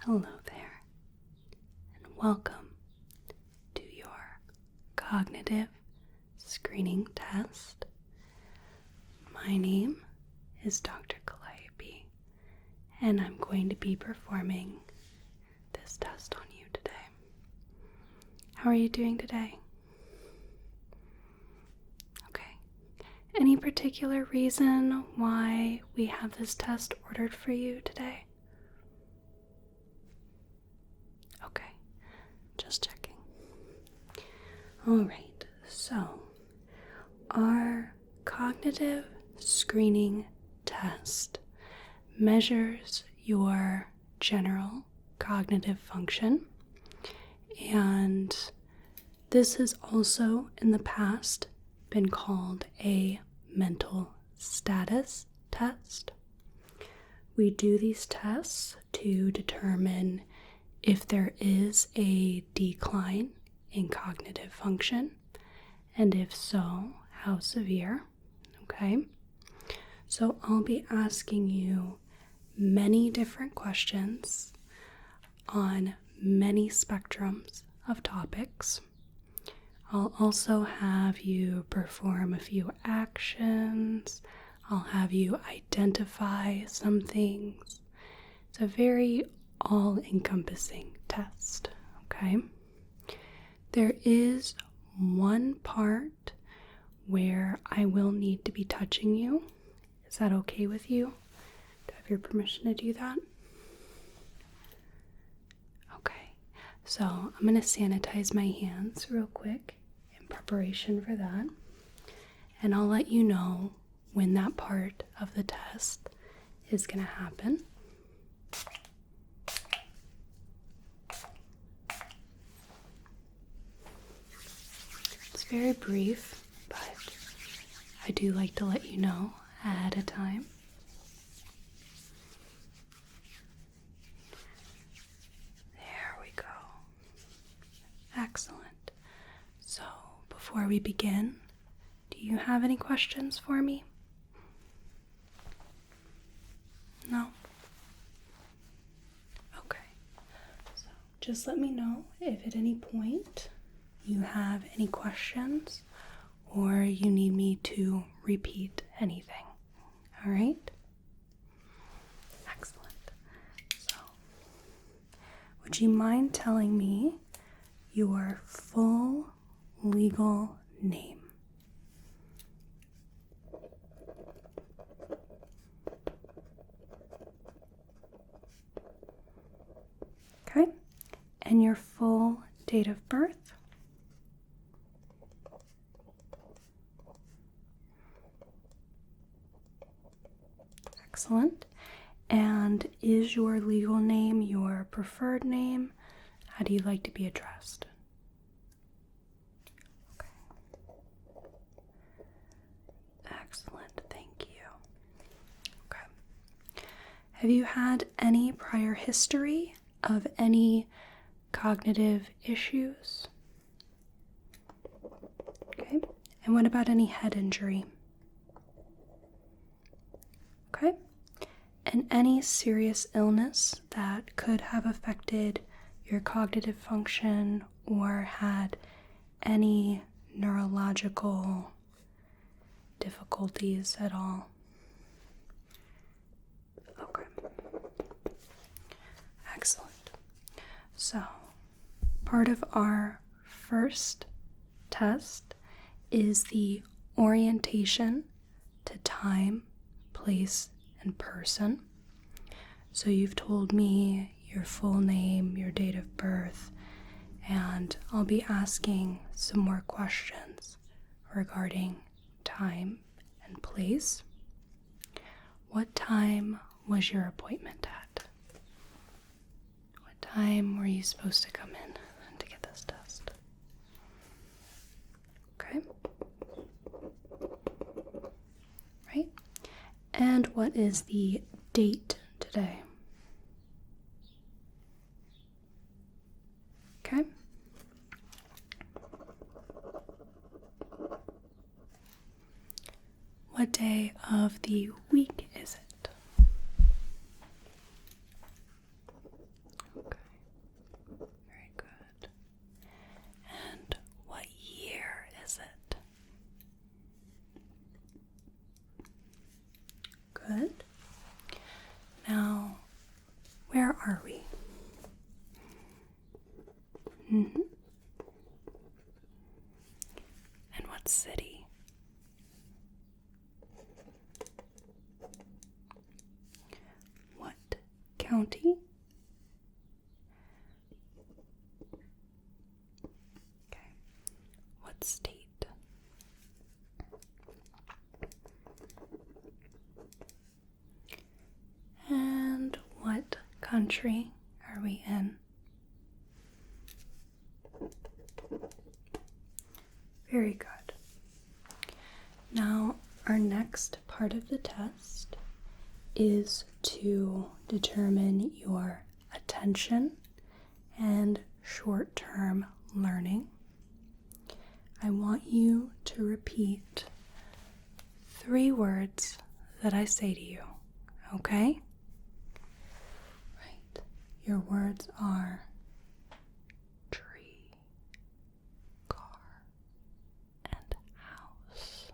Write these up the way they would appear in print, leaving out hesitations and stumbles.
Hello there, and welcome to your cognitive screening test. My name is Dr. Calliope, and I'm going to be performing this test on you today. How are you doing today? Okay. Any particular reason why we have this test ordered for you today? Okay, just checking. Alright, so our cognitive screening test measures your general cognitive function, and this has also in the past been called a mental status test. We do these tests to determine if there is a decline in cognitive function, and if so, how severe. Okay, so I'll be asking you many different questions on many spectrums of topics. I'll also have you perform a few actions. I'll have you identify some things. It's a very all-encompassing test, okay? There is one part where I will need to be touching you. Is that okay with you? Do I have your permission to do that? Okay, so I'm going to sanitize my hands real quick in preparation for that, and I'll let you know when that part of the test is going to happen. It's very brief, but I do like to let you know ahead of time. There we go. Excellent. So, before we begin, do you have any questions for me? No? Okay. So, just let me know if at any point you have any questions or you need me to repeat anything. All right? Excellent. So, would you mind telling me your full legal name? Okay. And your full date of birth? Excellent. And is your legal name your preferred name? How do you like to be addressed? Okay. Excellent. Thank you. Okay. Have you had any prior history of any cognitive issues? Okay. And what about any head injury? Okay. And any serious illness that could have affected your cognitive function or had any neurological difficulties at all? Okay. Excellent. So, part of our first test is the orientation to time, place, and person. So you've told me your full name, your date of birth, and I'll be asking some more questions regarding time and place. What time was your appointment at? What time were you supposed to come in to get this test? Okay. Right? And what is the date today? Okay. What day of the week is it? city? What county? Okay. What state? And what country are we in? Very good. Now, our next part of the test is to determine your attention and short-term learning. I want you to repeat 3 words that I say to you, okay? Right. Your words are tree, car, and house.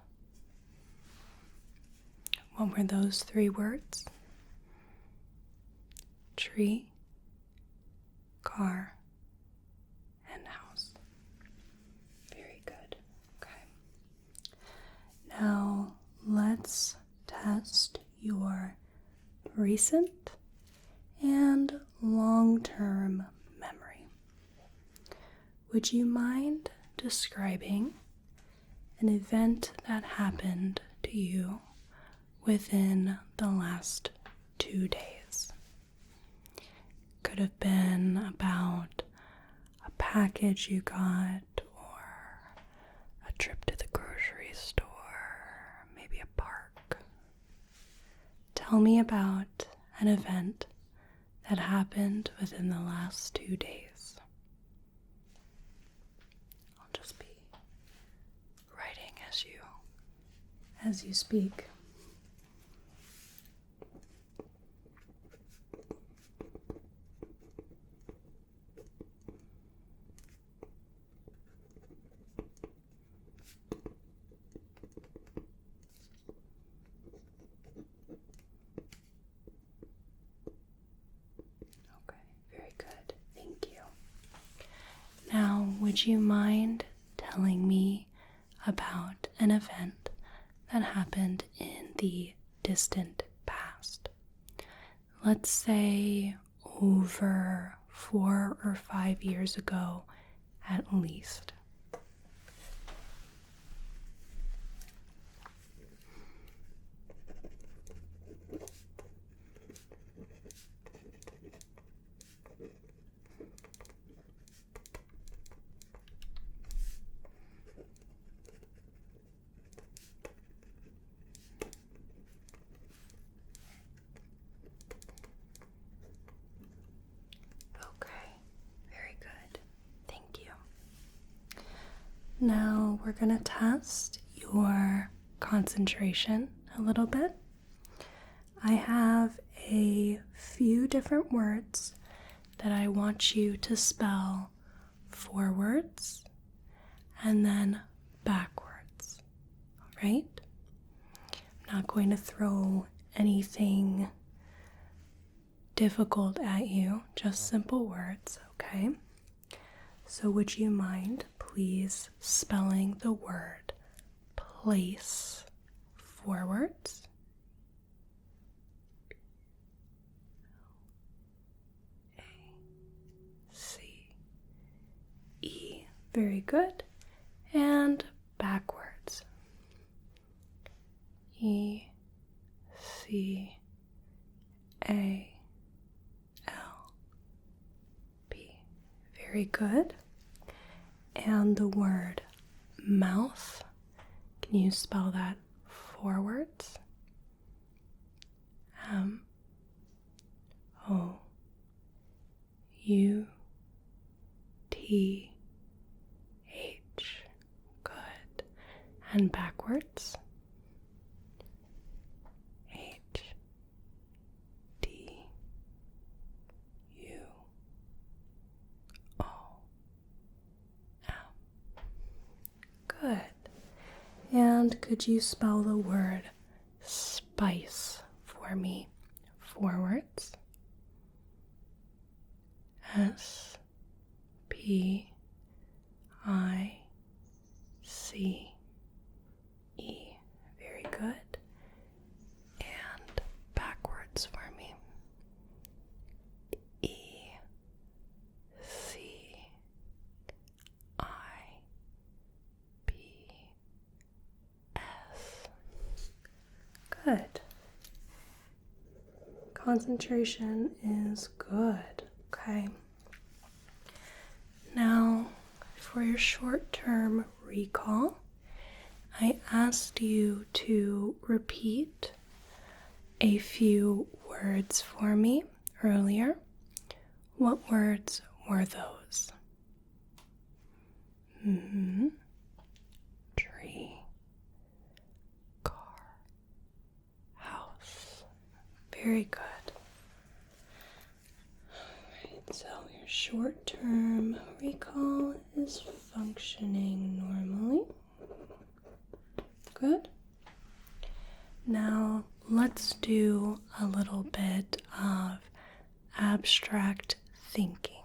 What were those 3 words? Tree, car, and house. Very good. Okay. Now let's test your recent and long-term memory. Would you mind describing an event that happened to you within the last 2 days? Could have been about a package you got, or a trip to the grocery store, maybe a park. Tell me about an event that happened within the last 2 days. I'll just be writing as you speak. Now, would you mind telling me about an event that happened in the distant past? Let's say over 4 or 5 years ago at least. Now we're going to test your concentration a little bit. I have a few different words that I want you to spell forwards and then backwards, all right? I'm not going to throw anything difficult at you, just simple words, okay? So would you mind please spelling the word place forwards? A-C-E. Very good. And backwards. E-C-A-L-P. Very good. And the word mouth, can you spell that forwards? M-O-U-T-H. Good. And backwards? Good. And could you spell the word spice for me forwards? S-P-I-C-E. Good. Concentration is good. Okay. Now, for your short-term recall, I asked you to repeat a few words for me earlier. What words were those? Tree, car, house. Very good. Alright, so your short-term recall is functioning normally. Good. Now let's do a little bit of abstract thinking,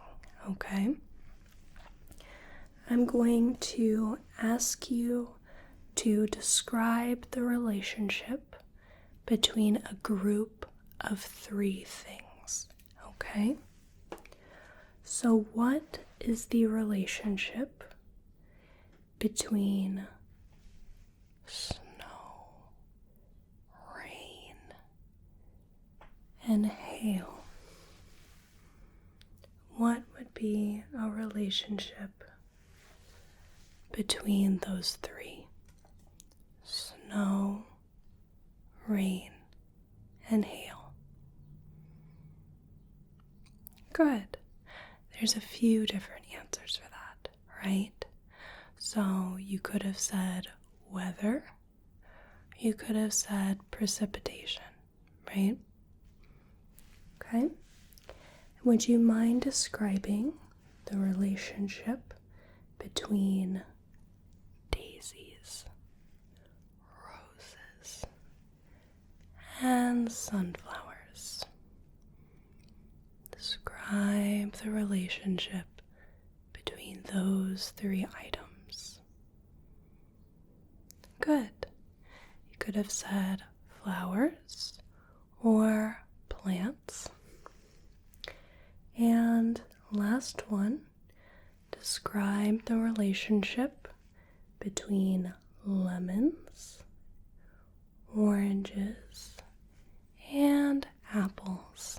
okay? I'm going to ask you to describe the relationship between a group of 3 things, okay? So what is the relationship between snow, rain, and hail? What would be a relationship between those 3? Snow, rain, and hail. Good. There's a few different answers for that, right? So you could have said weather. You could have said precipitation, right? Okay. Would you mind describing the relationship between daisies, roses, and sunflowers? Describe the relationship between those 3 items. Good. You could have said flowers or plants. And last one, describe the relationship between lemons, oranges, and apples.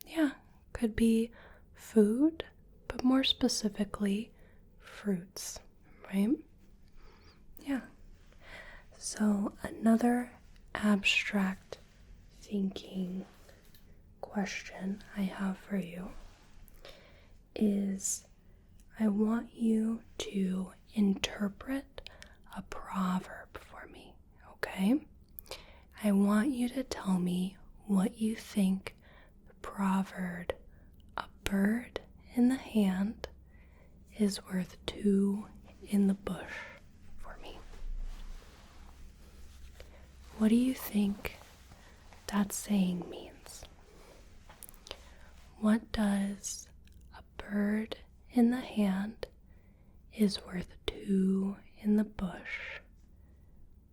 Yeah, could be food, but more specifically, fruits, right? Yeah. So another abstract thinking question I have for you is I want you to interpret a proverb for me, okay? I want you to tell me what you think the proverb, a bird in the hand is worth 2 in the bush, for me. What do you think that saying means? What does a bird in the hand is worth 2 in the bush?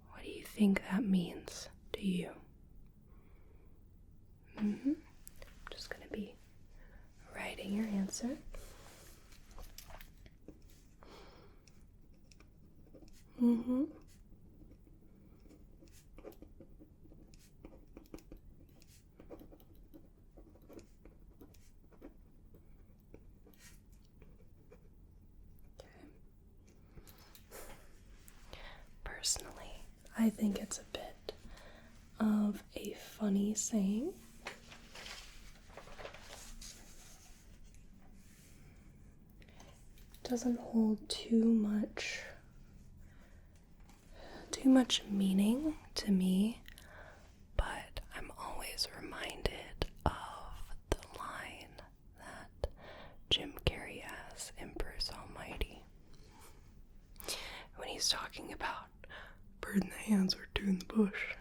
What do you think that means to you? I'm just going to be writing your answer. Personally, I think it's a bit of a funny saying. It doesn't hold too much meaning to me, but I'm always reminded of the line that Jim Carrey has in Bruce Almighty when he's talking about bird in the hands or 2 in the bush.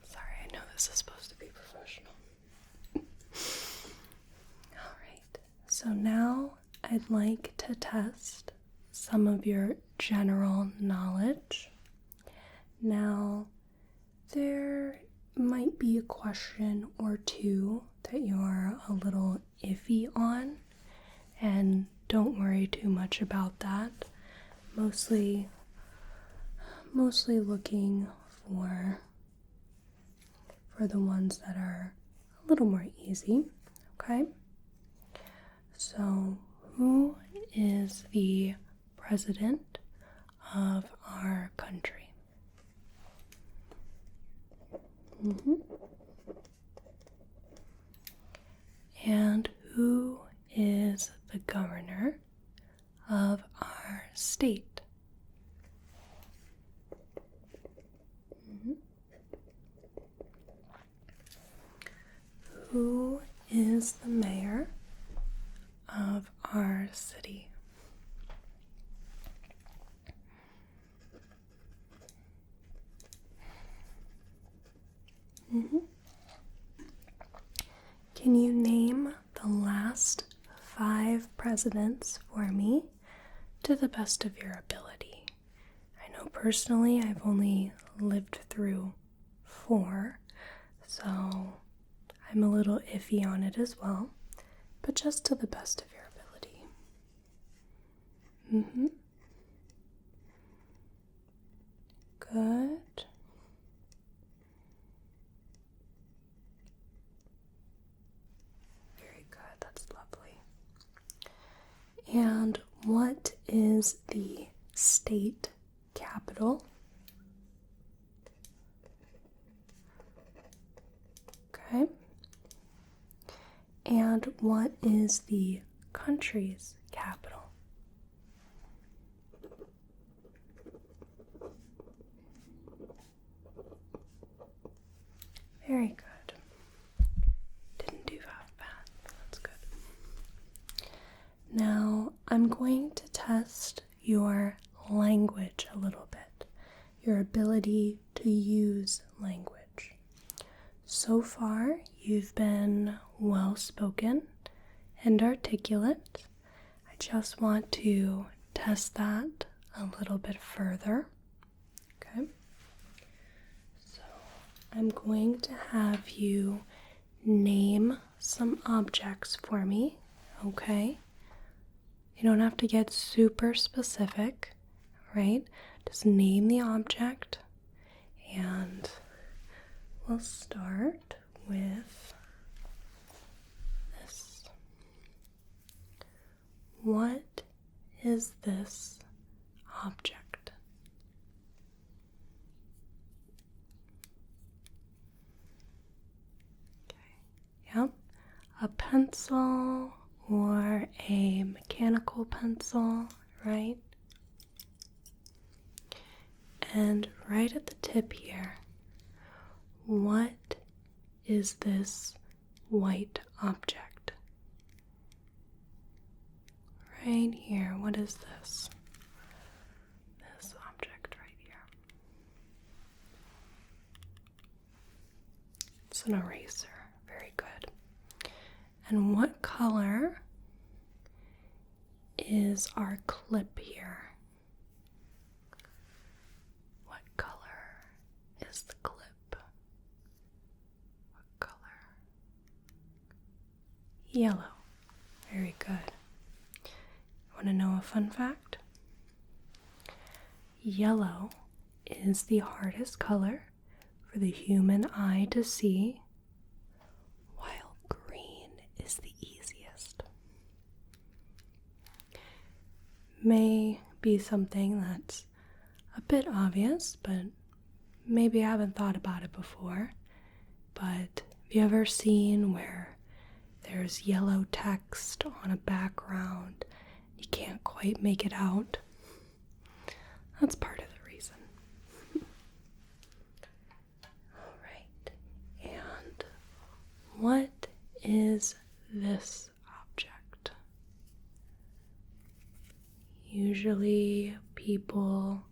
Sorry, I know this is supposed to be professional. Alright, so now I'd like to test some of your general knowledge. Now, there might be a question or 2 that you're a little iffy on, and don't worry too much about that. mostly looking for the ones that are a little more easy, okay? So, who is the president of our country? And who is the governor of our state? Who is the mayor of our city? Can you name the last 5 presidents for me to the best of your ability? I know personally I've only lived through 4, so I'm a little iffy on it as well, but just to the best of your ability. Good. Very good, that's lovely. And what is the state capital? Okay. And what is the country's capital? Very good. Didn't do that bad. That's good. Now I'm going to test your language a little bit, your ability to use language. So far, you've been well spoken and articulate. I just want to test that a little bit further. Okay. So I'm going to have you name some objects for me. Okay. You don't have to get super specific, right? Just name the object, and we'll start with this. What is this object? Okay. Yep. A pencil or a mechanical pencil, right? And right at the tip here, what is this white object? Right here, what is this? This object right here. It's an eraser. Very good. And what color is our clip here? What color is the clip? What color? Yellow. Very good. Want to know a fun fact? Yellow is the hardest color for the human eye to see, while green is the easiest. May be something that's a bit obvious, but maybe I haven't thought about it before. But have you ever seen where there's yellow text on a background? You can't quite make it out. That's part of the reason. All right. And what is this object? Usually people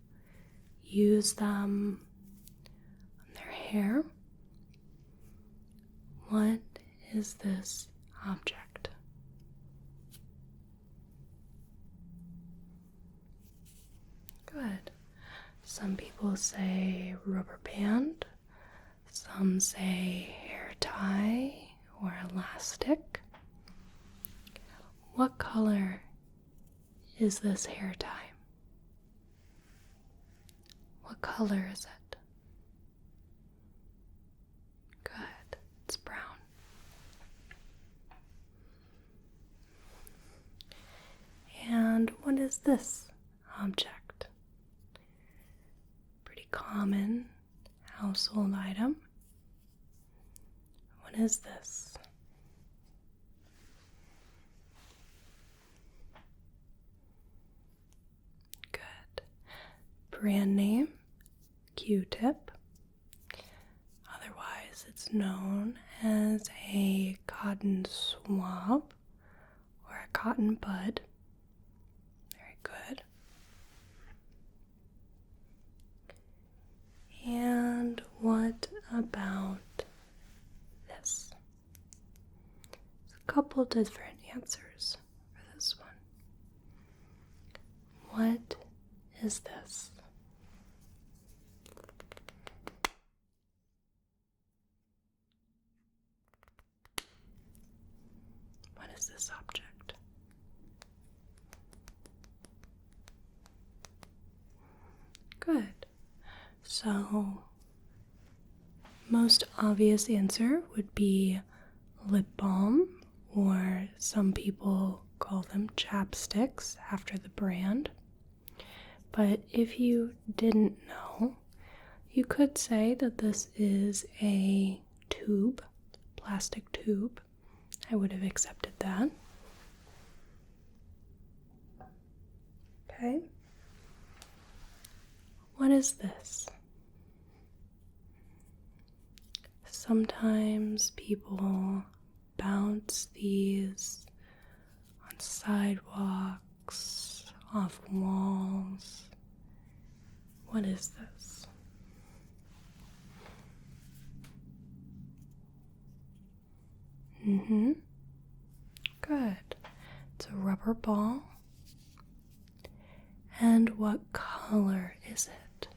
use them on their hair. What is this object? Good. Some people say rubber band. Some say hair tie or elastic. What color is this hair tie? What color is it? Good. It's brown. And what is this object? Pretty common household item. What is this? Good. Brand name, Q-tip. Otherwise, it's known as a cotton swab or a cotton bud. Very good. And what about this? There's a couple different answers for this one. What is this? What is this object? Good. So, most obvious answer would be lip balm, or some people call them chapsticks after the brand. But if you didn't know, you could say that this is a tube, plastic tube. I would have accepted that. Okay. What is this? Sometimes people bounce these on sidewalks, off walls. What is this? Good. It's a rubber ball. And what color is it?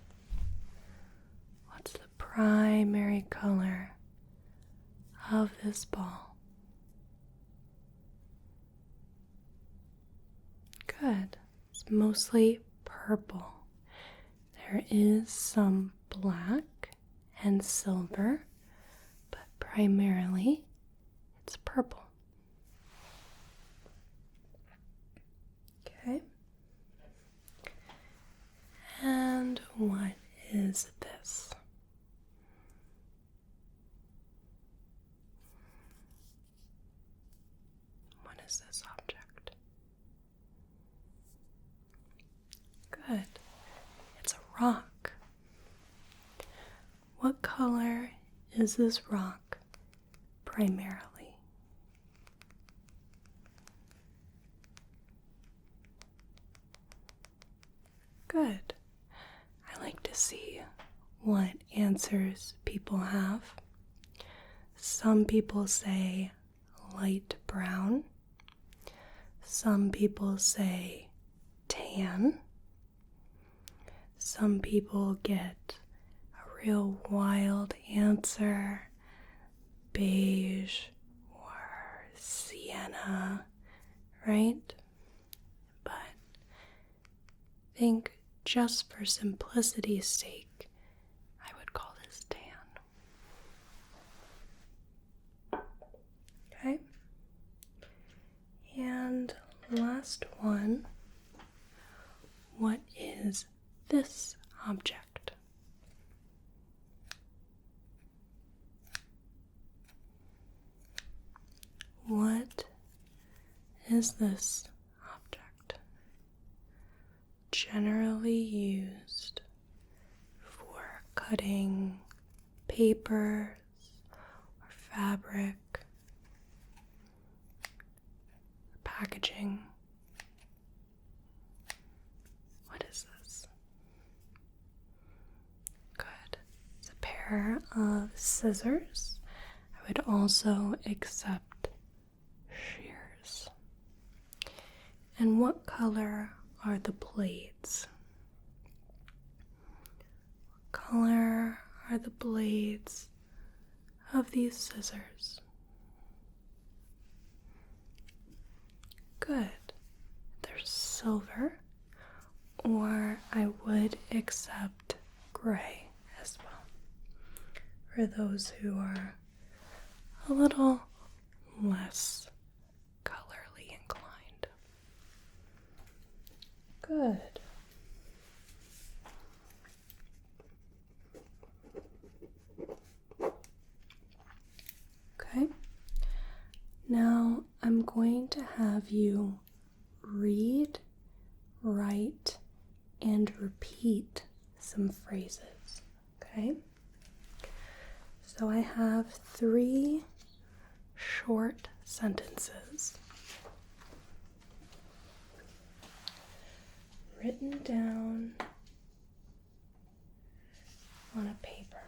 What's the primary color of this ball? Good. It's mostly purple. There is some black and silver, but primarily it's purple. Okay. And what is this? What is this object? Good. It's a rock. What color is this rock primarily? Good. I like to see what answers people have. Some people say light brown. Some people say tan. Some people get a real wild answer, beige or sienna, right? But I think just for simplicity's sake, I would call this tan. Okay? And last one, what is this object? What is this object? Generally used for cutting papers or fabric, packaging. What is this? Good. It's a pair of scissors. I would also accept shears. And what color are the blades? What color are the blades of these scissors? Good. They're silver, or I would accept gray as well, for those who are a little less colorly inclined. Good. Okay. Now I'm going to have you read, write, and repeat some phrases. Okay? So I have 3 short sentences written down on a paper.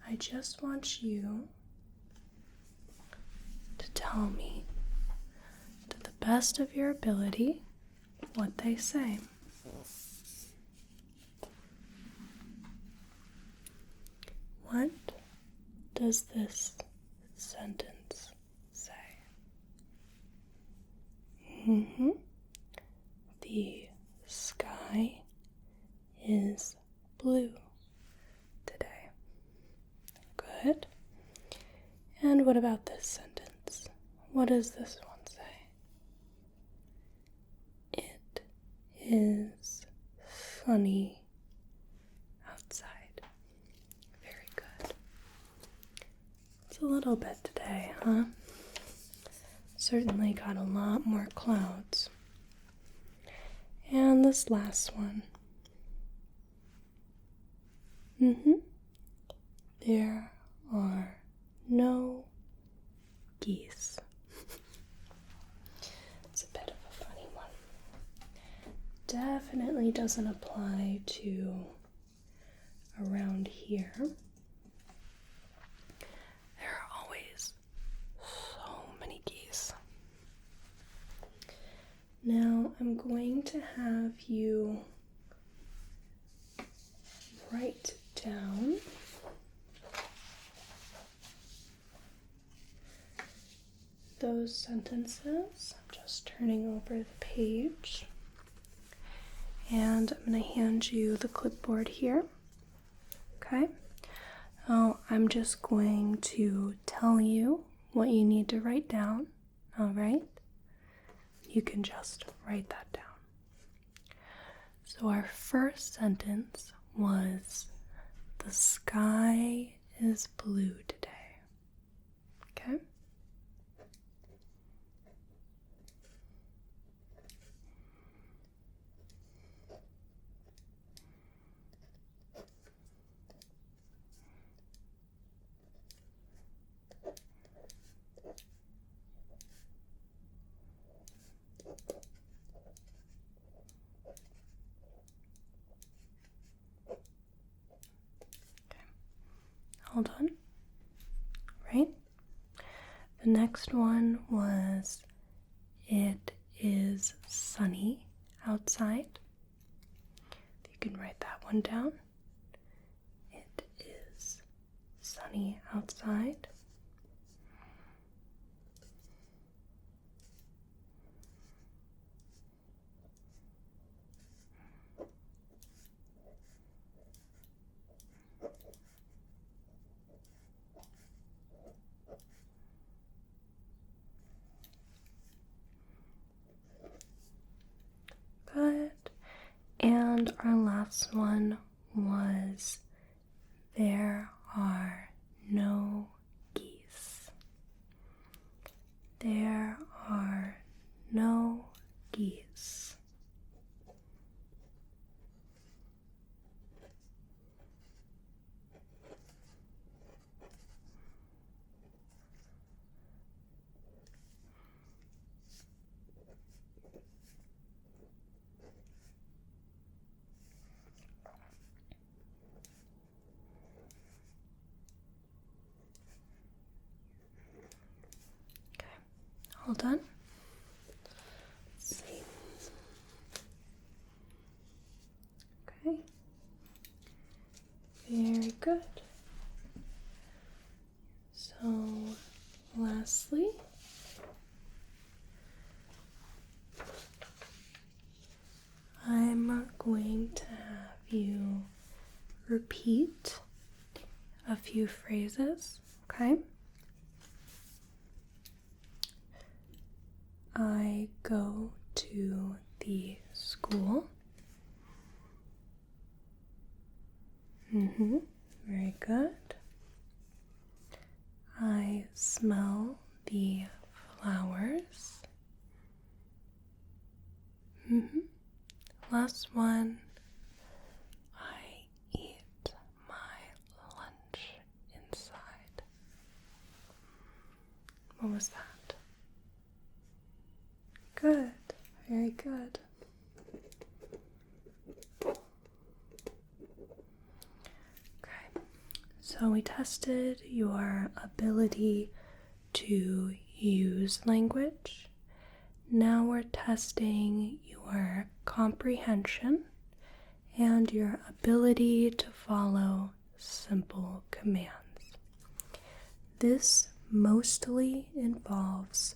I just want you to tell me, to the best of your ability, what they say. What does this sentence say? The sky is blue today. Good. And what about this sentence? What does this one say? It is sunny outside. Very good. It's a little bit today, huh? Certainly got a lot more clouds. And this last one. There are no geese. It's a bit of a funny one. Definitely doesn't apply to around here. There are always so many geese. Now I'm going to have you write down those sentences. I'm just turning over the page. And I'm going to hand you the clipboard here. Okay? So I'm just going to tell you what you need to write down. Alright? You can just write that down. So our first sentence was, the sky is blue today. Okay? Hold on. Right? The next one was, it is sunny outside. You can write that one down. It is sunny outside. Good. And our last one was, there are no geese. There are no geese. Hold on. Let's see. Okay. Very good. So, lastly, I'm going to have repeat a few phrases, okay? I go to the school. Very good. I smell the flowers. Last one. I eat my lunch inside. What was that? Good. Very good. Okay. So we tested your ability to use language. Now we're testing your comprehension and your ability to follow simple commands. This mostly involves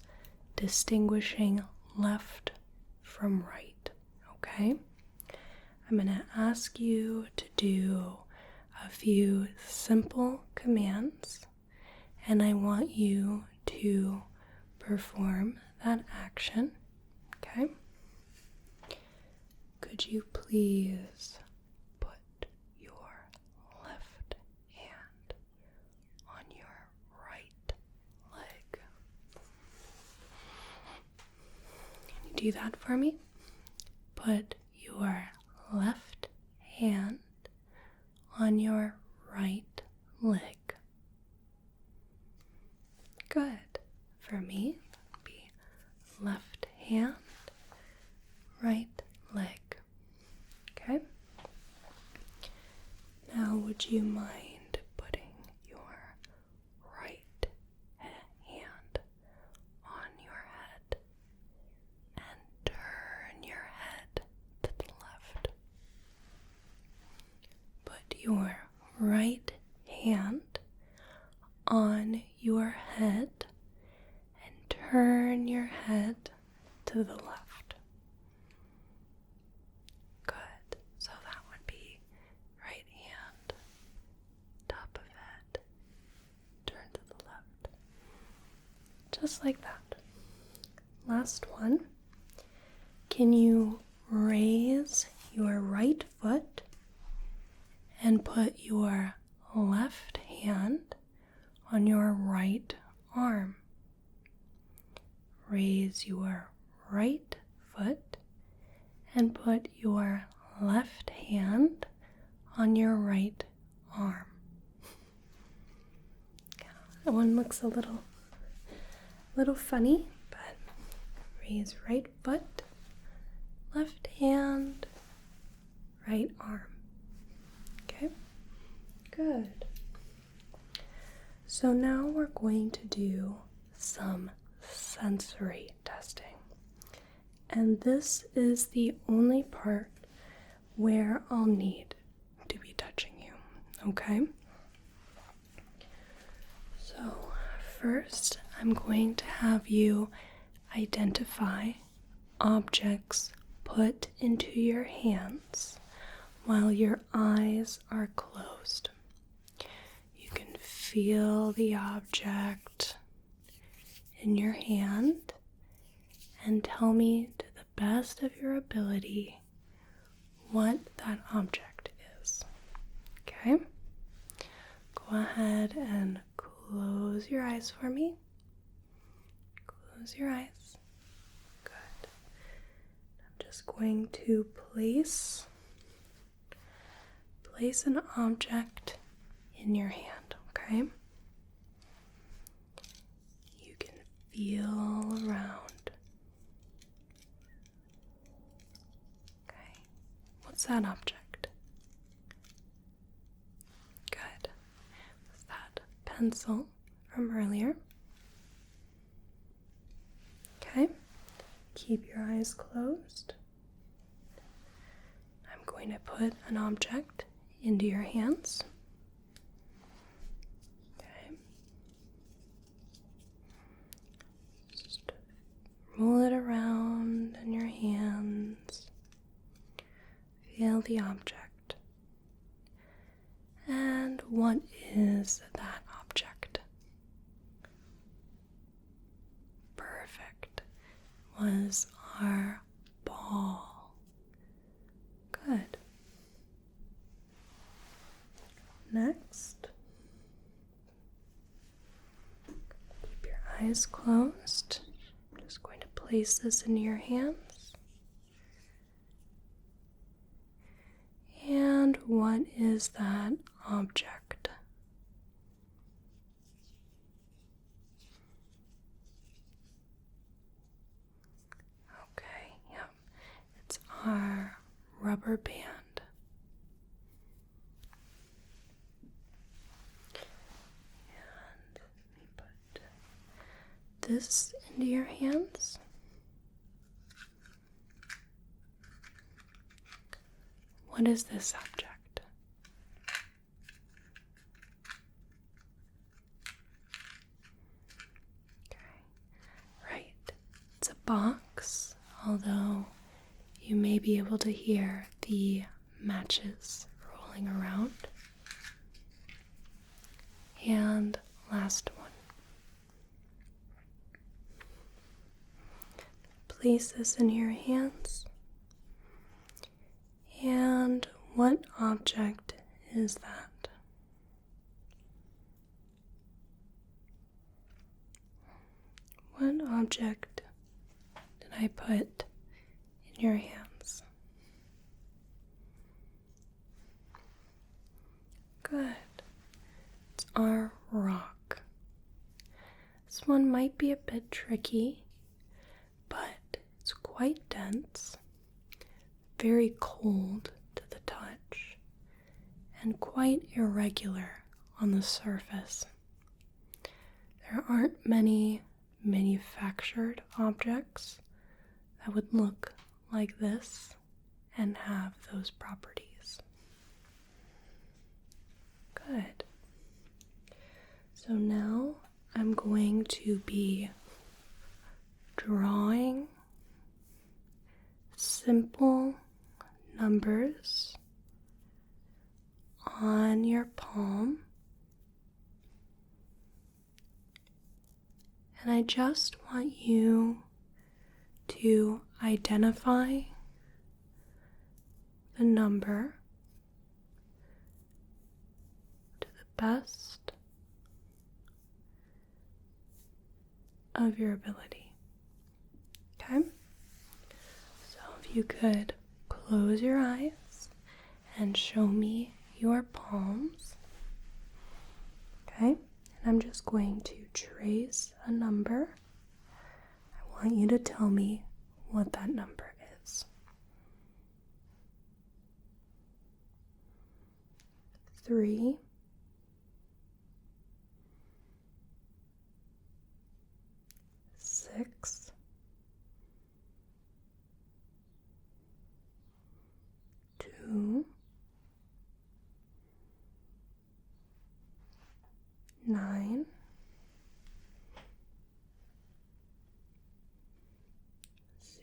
distinguishing left from right, okay? I'm going to ask you to do a few simple commands, and I want you to perform that action, okay? Could you please put your left hand on your right leg? Can you do that for me? Put your left hand on your right leg. Good. For me, that would be left hand, right leg. Okay? Now, would you mind putting your right hand on your head and turn your head to the left? Put your right hand on your head and turn your head to the left. Good. So that would be right hand, top of head, turn to the left. Just like that. Last one. Can you raise your right foot and put your left hand on your right arm? Raise your right foot and put your left hand on your right arm. That one looks a little funny, but raise right foot, left hand, right arm. Okay? Good. So now we're going to do some sensory testing. And this is the only part where I'll need to be touching you, okay? So first, I'm going to have you identify objects put into your hands while your eyes are closed. You can feel the object in your hand and tell me to the best of your ability what that object is. Okay? Go ahead and close your eyes for me. Close your eyes. Good. I'm just going to place an object in your hand, okay? You can feel around. Okay. What's that object? Good. Was that pencil from earlier? Okay. Keep your eyes closed. I'm going to put an object into your hands. Okay. Just roll it around in your hands. Feel the object. is that object? Perfect. Was our ball. Good. Next, keep your eyes closed. I'm just going to place this into your hands. And what is that object? Okay, yep. It's our rubber band. And let me put this into your hands. What is this object? Okay, right. It's a box, although you may be able to hear the matches rolling around. And last one. Place this in your hands. And what object is that? What object did I put in your hands? Good. It's our rock. This one might be a bit tricky, but it's quite dense, very cold to the touch, and quite irregular on the surface. There aren't many manufactured objects that would look like this and have those properties. Good. So now I'm going to be drawing simple numbers on your palm, and I just want you to identify the number to the best of your ability. Okay? So if you could close your eyes and show me your palms. Okay? And I'm just going to trace a number. I want you to tell me what that number is. 3, 6, 2, 9,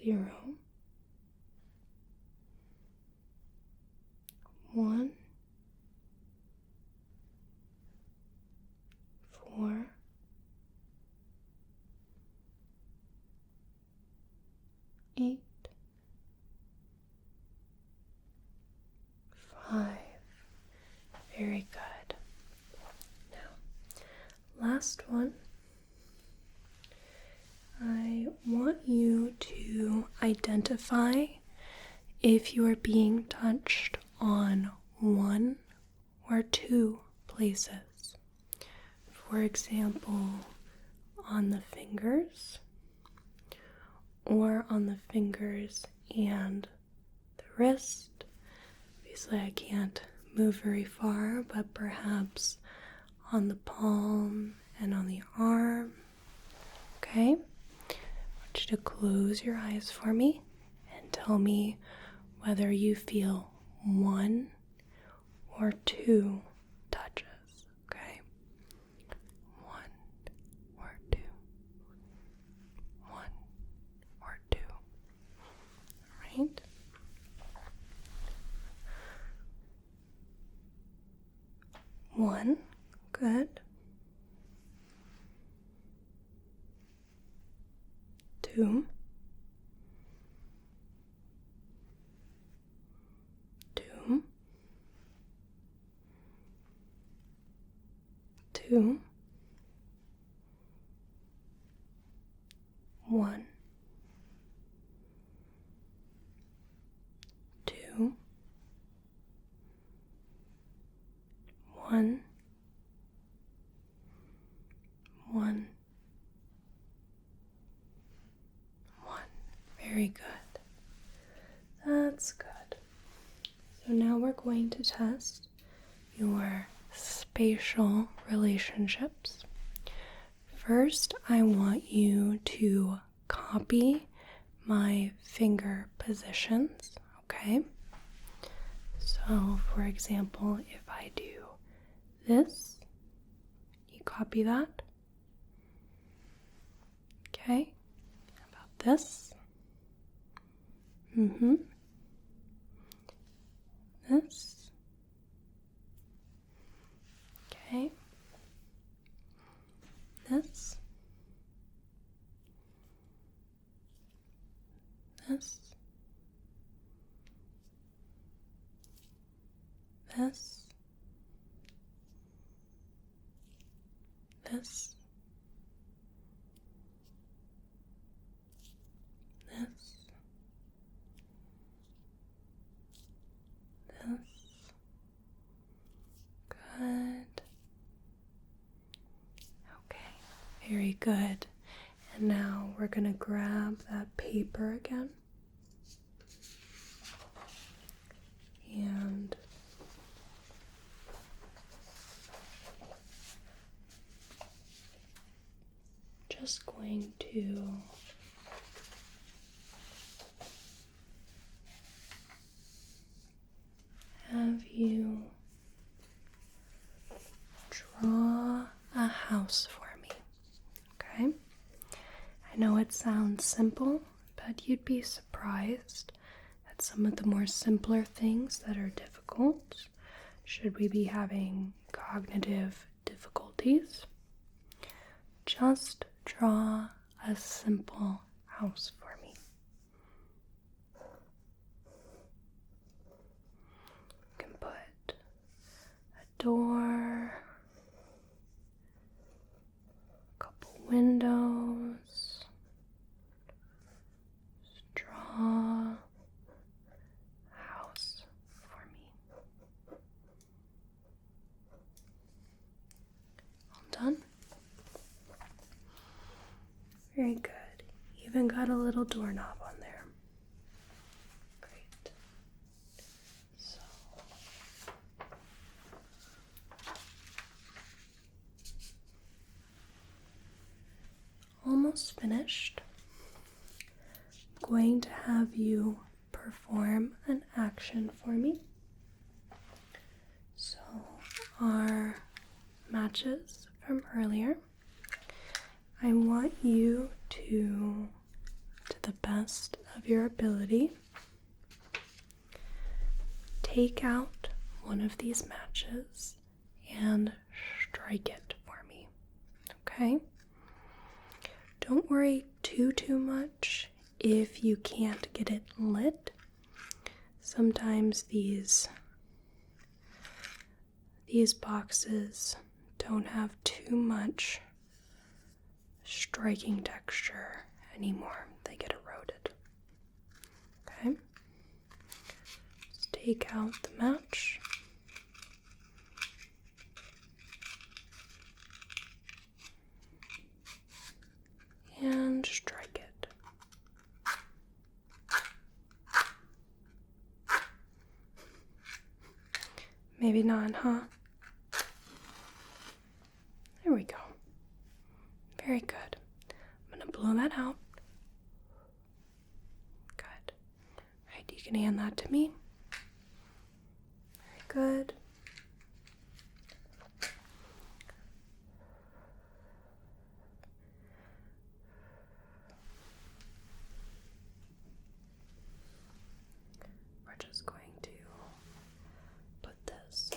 0, 1, 4, 8, 5. Very good. Now, last one. I want you to identify if you are being touched on one or two places. For example, on the fingers, or on the fingers and the wrist. Obviously, I can't move very far, but perhaps on the palm and on the arm. Okay? I want you to close your eyes for me and tell me whether you feel one or two touches. Okay? 1 or 2. 1 or 2. Alright? One. Good. 2. 2. 2. 1. 2. 1. 1. 1. Very good. That's good. So now we're going to test your spatial relationships. First, I want you to copy my finger positions, okay? So, for example, if I do this, you copy that. Okay? How about this? This. Okay. This. This. This. This. This. This. Good. Okay, very good. And now we're going to grab that paper again. And just going to have you draw a house for me, okay? I know it sounds simple, but you'd be surprised at some of the more simpler things that are difficult should we be having cognitive difficulties. Just draw a simple house for me. You can put a door, a couple windows, just draw a house for me. All done? Very good. Even got a little doorknob on there. Great. So, almost finished. I'm going to have you perform an action for me. So, our matches from earlier, I want you to the best of your ability, take out one of these matches and strike it for me, okay? Don't worry too much if you can't get it lit. Sometimes these boxes don't have too much striking texture anymore. They get eroded. Okay? Just take out the match. And strike it. Maybe not, huh? There we go. Very good. I'm going to blow that out. Good. Right, you can hand that to me. Very good. We're just going to put this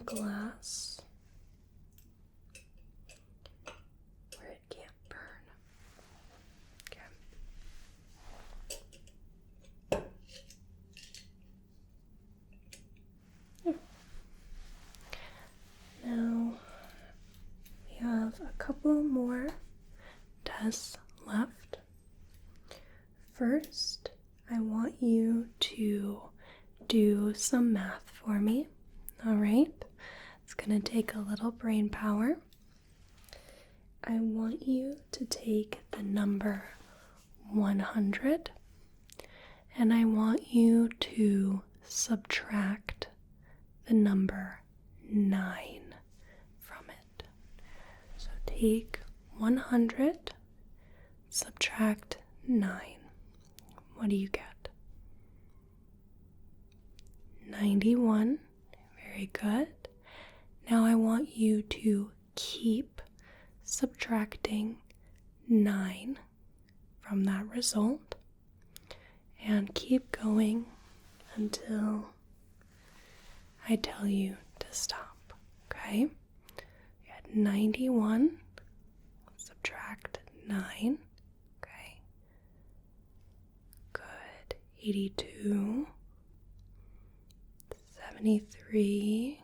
glass where it can't burn. Okay. Now we have a couple more tests left. First, I want you to do some math for me. All right? It's going to take a little brain power. I want you to take the number 100 and I want you to subtract the number 9 from it. So take 100, subtract 9. What do you get? 91. Very good. Now I want you to keep subtracting 9 from that result and keep going until I tell you to stop. Okay? You had 91, subtract 9. Okay. Good. 82, 73,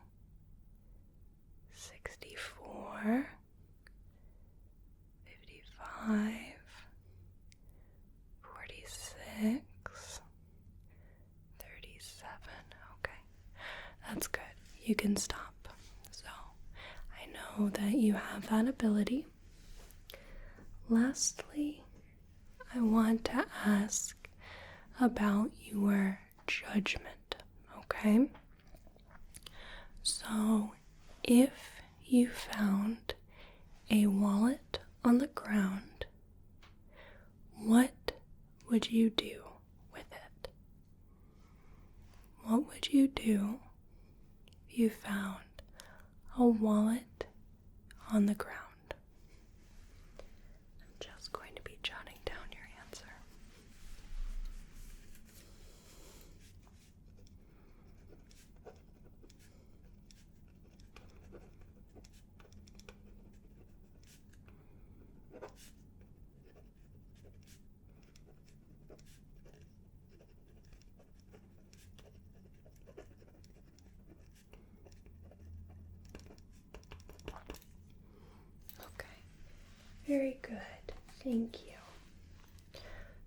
64, 55, 46, 37. Okay, that's good. You can stop. So I know that you have that ability. Lastly, I want to ask about your judgment. Okay? So if you found a wallet on the ground, what would you do with it? What would you do if you found a wallet on the ground? I'm just going to be jotting down your answer. Very good. Thank you.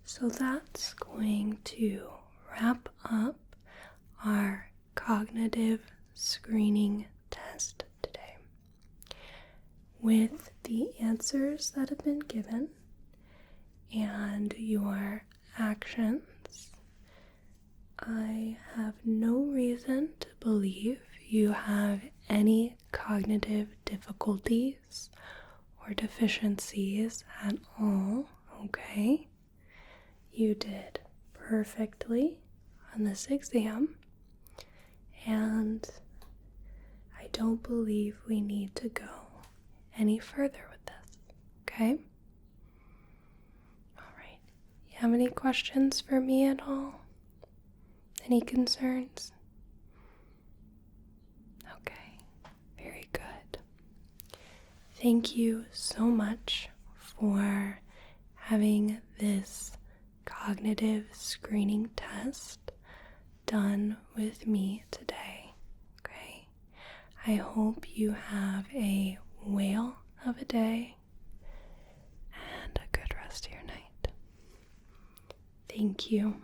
So that's going to wrap up our cognitive screening test today. With the answers that have been given and your actions, I have no reason to believe you have any cognitive difficulties or deficiencies at all, okay? You did perfectly on this exam, and I don't believe we need to go any further with this, okay? Alright, you have any questions for me at all? Any concerns? Okay, very good. Thank you so much for having this cognitive screening test done with me today. Okay? I hope you have a whale of a day and a good rest of your night. Thank you.